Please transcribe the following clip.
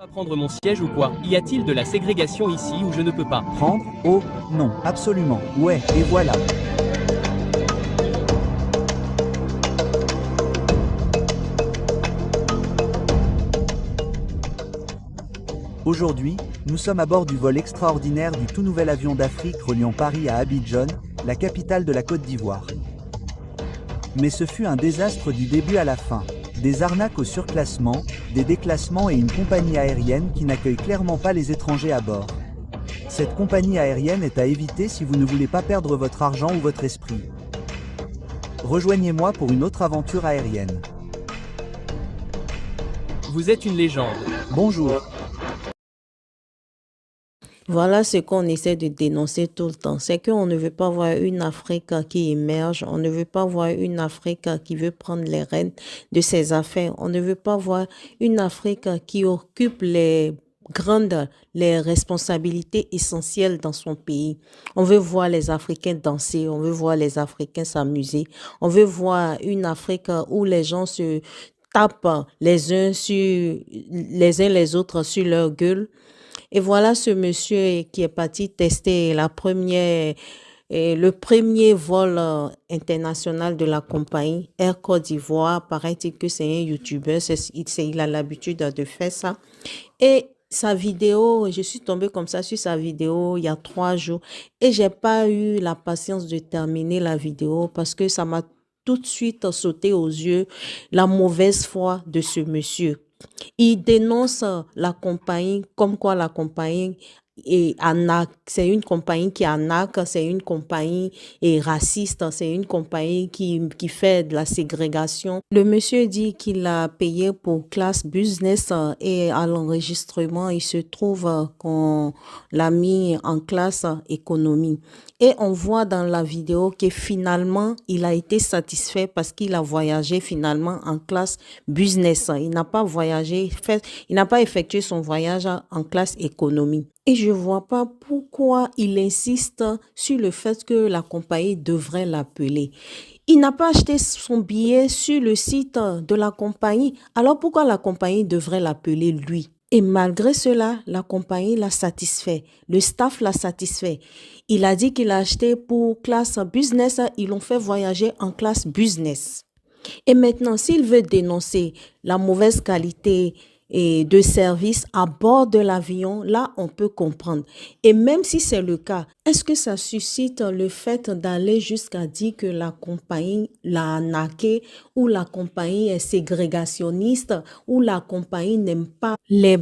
Pas prendre mon siège ou quoi? Y a-t-il de la ségrégation ici où je ne peux pas? Prendre? Oh, non, absolument. Ouais, et voilà. Aujourd'hui, nous sommes à bord du vol extraordinaire du tout nouvel avion d'Afrique reliant Paris à Abidjan, la capitale de la Côte d'Ivoire. Mais ce fut un désastre du début à la fin. Des arnaques au surclassement, des déclassements et une compagnie aérienne qui n'accueille clairement pas les étrangers à bord. Cette compagnie aérienne est à éviter si vous ne voulez pas perdre votre argent ou votre esprit. Rejoignez-moi pour une autre aventure aérienne. Vous êtes une légende. Bonjour. Voilà ce qu'on essaie de dénoncer tout le temps. C'est qu'on ne veut pas voir une Afrique qui émerge. On ne veut pas voir une Afrique qui veut prendre les rênes de ses affaires. On ne veut pas voir une Afrique qui occupe les responsabilités essentielles dans son pays. On veut voir les Africains danser. On veut voir les Africains s'amuser. On veut voir une Afrique où les gens se tapent les autres sur leur gueule. Et voilà ce monsieur qui est parti tester le premier vol international de la compagnie Air Côte d'Ivoire. Paraît-il que c'est un YouTuber, il a l'habitude de faire ça. Et sa vidéo, je suis tombée comme ça sur sa vidéo il y a 3 jours et j'ai pas eu la patience de terminer la vidéo parce que ça m'a tout de suite sauté aux yeux la mauvaise foi de ce monsieur. Il dénonce la compagnie comme quoi la compagnie est arnaque. C'est une compagnie qui arnaque, c'est une compagnie raciste, c'est une compagnie qui fait de la ségrégation. Le monsieur dit qu'il a payé pour classe business et à l'enregistrement, il se trouve qu'on l'a mis en classe économie. Et on voit dans la vidéo que finalement, il a été satisfait parce qu'il a voyagé finalement en classe business. Il n'a pas il n'a pas effectué son voyage en classe économie. Et je vois pas pourquoi il insiste sur le fait que la compagnie devrait l'appeler. Il n'a pas acheté son billet sur le site de la compagnie. Alors pourquoi la compagnie devrait l'appeler lui? Et malgré cela, la compagnie l'a satisfait. Le staff l'a satisfait. Il a dit qu'il a acheté pour classe business. Ils l'ont fait voyager en classe business. Et maintenant, s'il veut dénoncer la mauvaise qualité de service à bord de l'avion, là, on peut comprendre. Et même si c'est le cas, est-ce que ça suscite le fait d'aller jusqu'à dire que la compagnie l'a arnaqué ou la compagnie est ségrégationniste ou la compagnie n'aime pas les